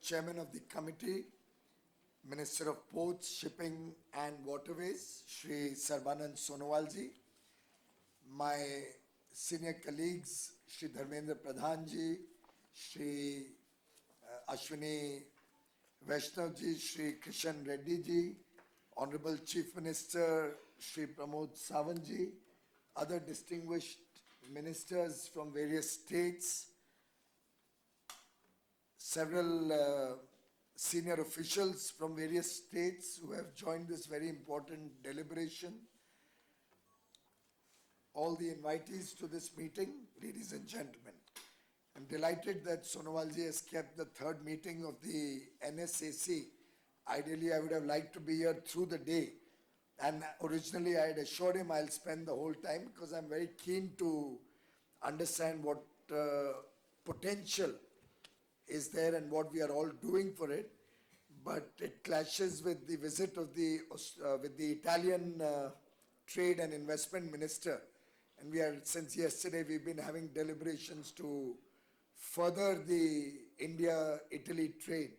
Chairman of the Committee, Minister of Ports, Shipping and Waterways, Shri Sarbanand Sonowalji, my senior colleagues, Shri Dharmendra Pradhanji, Shri Ashwini Vaishnavji, Shri Kishan Reddy ji, Honorable Chief Minister Shri Pramod Sawantji, other distinguished ministers from various states, several senior officials from various states who have joined this very important deliberation, all the invitees to this meeting, ladies and gentlemen. I'm delighted that Sonowalji has kept the third meeting of the NSAC. Ideally, I would have liked to be here through the day. And originally, I had assured him I'll spend the whole time because I'm very keen to understand what potential is there and what we are all doing for it. But it clashes with the visit of the Italian Trade and Investment Minister. And since yesterday, we've been having deliberations to further the India-Italy trade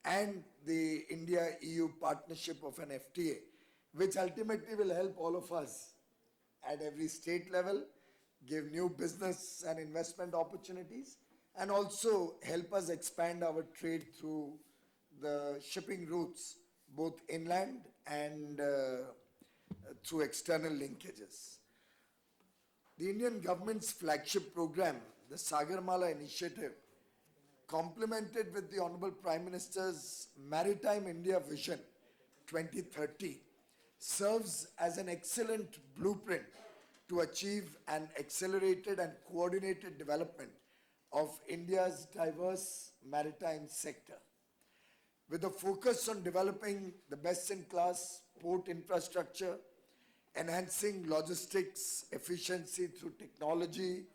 and the India-EU partnership of an FTA, which ultimately will help all of us at every state level, give new business and investment opportunities, and also help us expand our trade through the shipping routes, both inland and through external linkages. The Indian government's flagship program, the Sagarmala initiative, complemented with the Honorable Prime Minister's Maritime India Vision 2030, serves as an excellent blueprint to achieve an accelerated and coordinated development of India's diverse maritime sector. With a focus on developing the best-in-class port infrastructure, enhancing logistics efficiency through technology,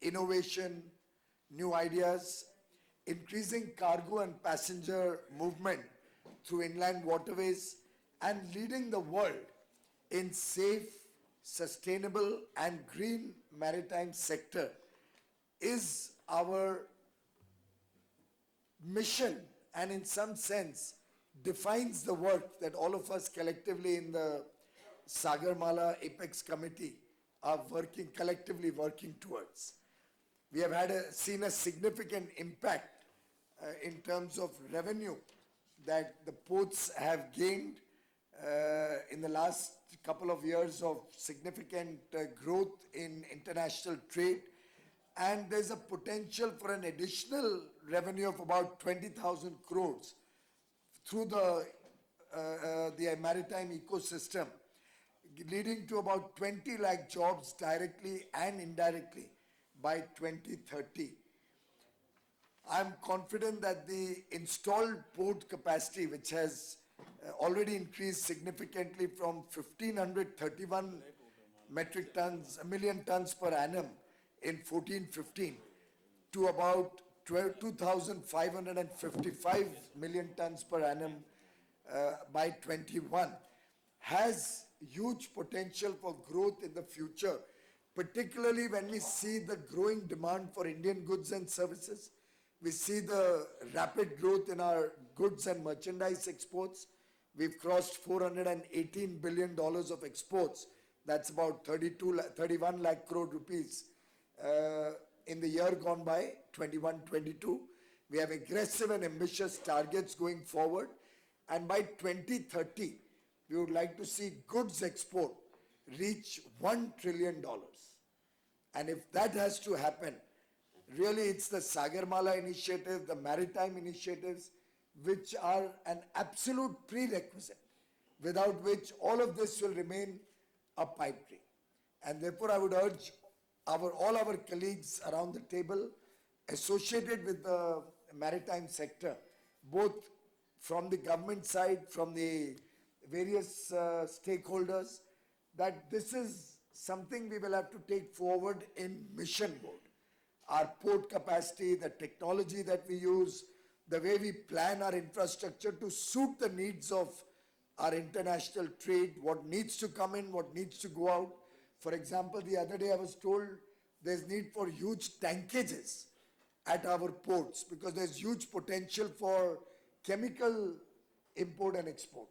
innovation, new ideas, increasing cargo and passenger movement through inland waterways, and leading the world in safe, sustainable, and green maritime sector is our mission, and in some sense defines the work that all of us collectively in the Sagarmala Apex Committee are collectively working towards. We have seen a significant impact in terms of revenue that the ports have gained in the last couple of years of significant growth in international trade, and there's a potential for an additional revenue of about 20,000 crores through the maritime ecosystem, leading to about 20 lakh jobs directly and indirectly by 2030. I'm confident that the installed port capacity, which has already increased significantly from 1,531 million tons per annum in 14-15 to about 2,555 million tons per annum by 21, has huge potential for growth in the future, particularly when we see the growing demand for Indian goods and services. We see the rapid growth in our goods and merchandise exports. We've crossed $418 billion of exports. That's about 31 lakh crore rupees in the year gone by, 21-22. We have aggressive and ambitious targets going forward. And by 2030, we would like to see goods export reach $1 trillion. And if that has to happen, really it's the Sagarmala initiative, the maritime initiatives, which are an absolute prerequisite, without which all of this will remain a pipe dream. And therefore I would urge all our colleagues around the table associated with the maritime sector, both from the government side, from the various stakeholders, that this is something we will have to take forward in mission mode. Our port capacity, the technology that we use, the way we plan our infrastructure to suit the needs of our international trade, what needs to come in, what needs to go out. For example, the other day I was told there's need for huge tankages at our ports because there's huge potential for chemical import and export.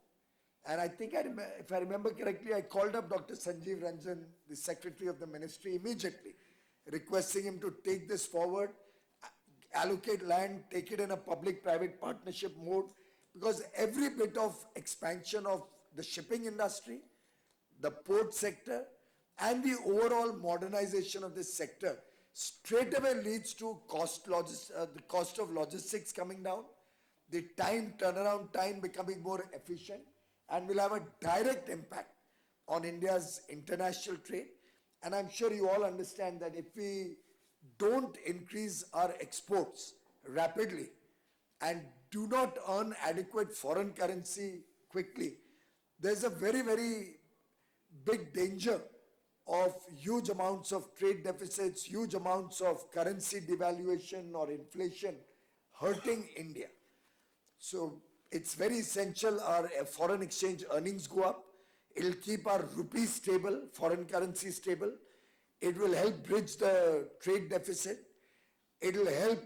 And I think, if I remember correctly, I called up Dr. Sanjeev Ranjan, the Secretary of the Ministry, immediately, requesting him to take this forward, allocate land, take it in a public-private partnership mode, because every bit of expansion of the shipping industry, the port sector, and the overall modernization of this sector straight away leads to the cost of logistics coming down, the turnaround time becoming more efficient, and will have a direct impact on India's international trade. And I'm sure you all understand that if we don't increase our exports rapidly and do not earn adequate foreign currency quickly, there's a very, very big danger of huge amounts of trade deficits, huge amounts of currency devaluation or inflation hurting India. So it's very essential our foreign exchange earnings go up. It'll keep our rupee stable, foreign currency stable. It will help bridge the trade deficit. It'll help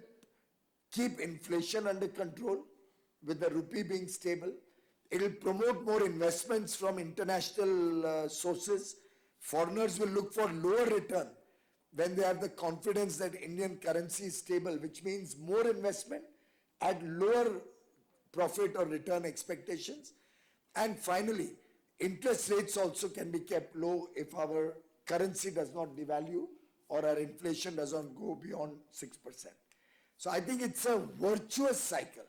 keep inflation under control with the rupee being stable. It'll promote more investments from international sources. Foreigners will look for lower return when they have the confidence that Indian currency is stable, which means more investment at lower profit or return expectations. And finally, interest rates also can be kept low if our currency does not devalue or our inflation doesn't go beyond 6%. So I think it's a virtuous cycle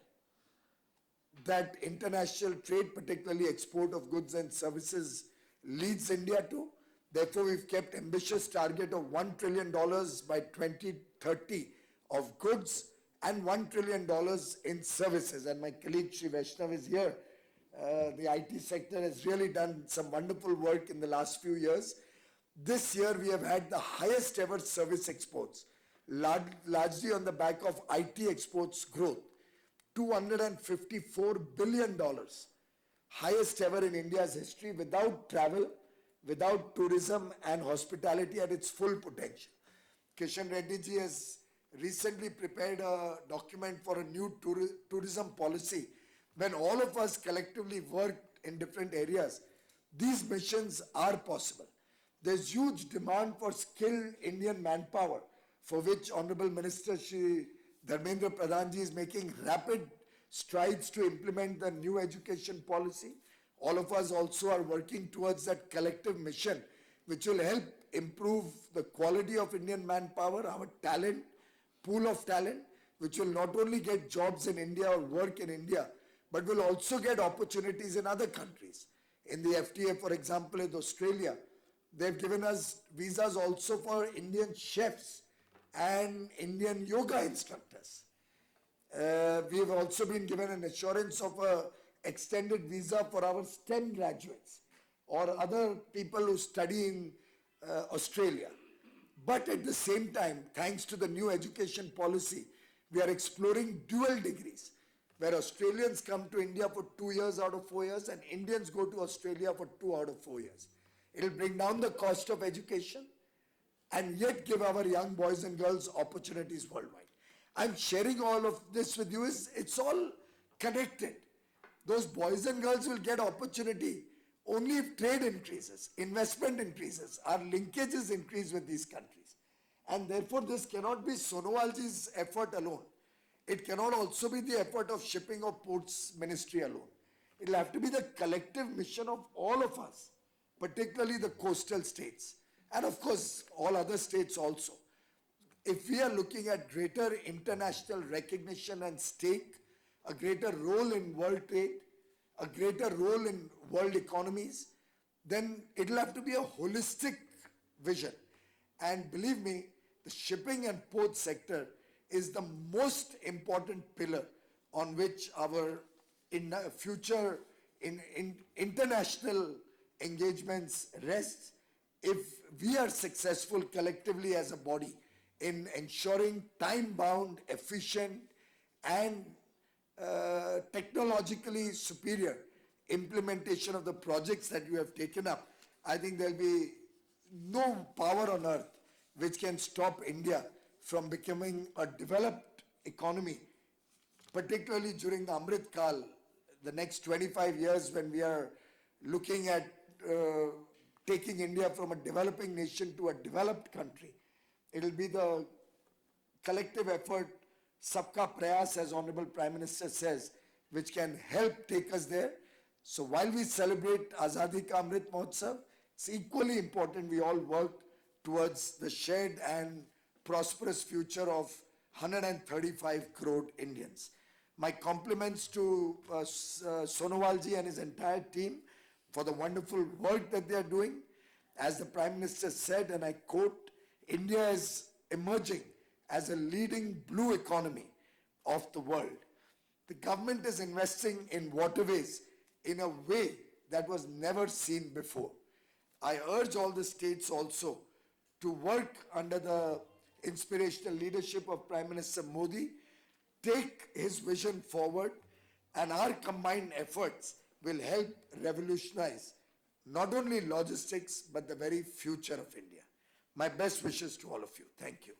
that international trade, particularly export of goods and services, leads India to. Therefore, we've kept ambitious target of $1 trillion by 2030 of goods and $1 trillion in services. And my colleague Shri is here. The IT sector has really done some wonderful work in the last few years. This year, we have had the highest ever service exports, largely on the back of IT exports growth. $254 billion, highest ever in India's history, without travel, without tourism and hospitality at its full potential. Kishan Reddy ji has recently prepared a document for a new tourism policy. When all of us collectively work in different areas, these missions are possible. There's huge demand for skilled Indian manpower, for which Honorable Minister Shri Dharmendra Pradhan ji is making rapid strides to implement the new education policy. All of us also are working towards that collective mission, which will help improve the quality of Indian manpower, our talent, pool of talent, which will not only get jobs in India or work in India, but will also get opportunities in other countries. In the FTA, for example, in Australia, they've given us visas also for Indian chefs and Indian yoga instructors. We have also been given an assurance of a extended visa for our STEM graduates or other people who study in Australia. But at the same time, thanks to the new education policy, we are exploring dual degrees, where Australians come to India for 2 years out of 4 years and Indians go to Australia for 2 out of 4 years. It will bring down the cost of education and yet give our young boys and girls opportunities worldwide. I'm sharing all of this with you. It's all connected. Those boys and girls will get opportunity only if trade increases, investment increases, our linkages increase with these countries. And therefore, this cannot be Sonowalji's effort alone. It cannot also be the effort of Shipping or Ports Ministry alone. It will have to be the collective mission of all of us, particularly the coastal states, and of course, all other states also. If we are looking at greater international recognition and stake, a greater role in world trade, a greater role in world economies, then it will have to be a holistic vision. And believe me, the shipping and port sector is the most important pillar on which our future international engagements rests. If we are successful collectively as a body in ensuring time-bound, efficient, and technologically superior implementation of the projects that you have taken up, I think there will be no power on earth which can stop India from becoming a developed economy, particularly during the Amrit Kal, the next 25 years when we are looking at taking India from a developing nation to a developed country. It will be the collective effort, Sabka Prayas, as Honorable Prime Minister says, which can help take us there. So while we celebrate Azadi Ka Amrit Mahotsav, it's equally important we all work towards the shared and prosperous future of 135 crore Indians. My compliments to Sonowal ji and his entire team for the wonderful work that they are doing. As the Prime Minister said, and I quote, India is emerging as a leading blue economy of the world. The government is investing in waterways in a way that was never seen before. I urge all the states also to work under the inspirational leadership of Prime Minister Modi, take his vision forward, and our combined efforts will help revolutionize not only logistics but the very future of India. My best wishes to all of you. Thank you.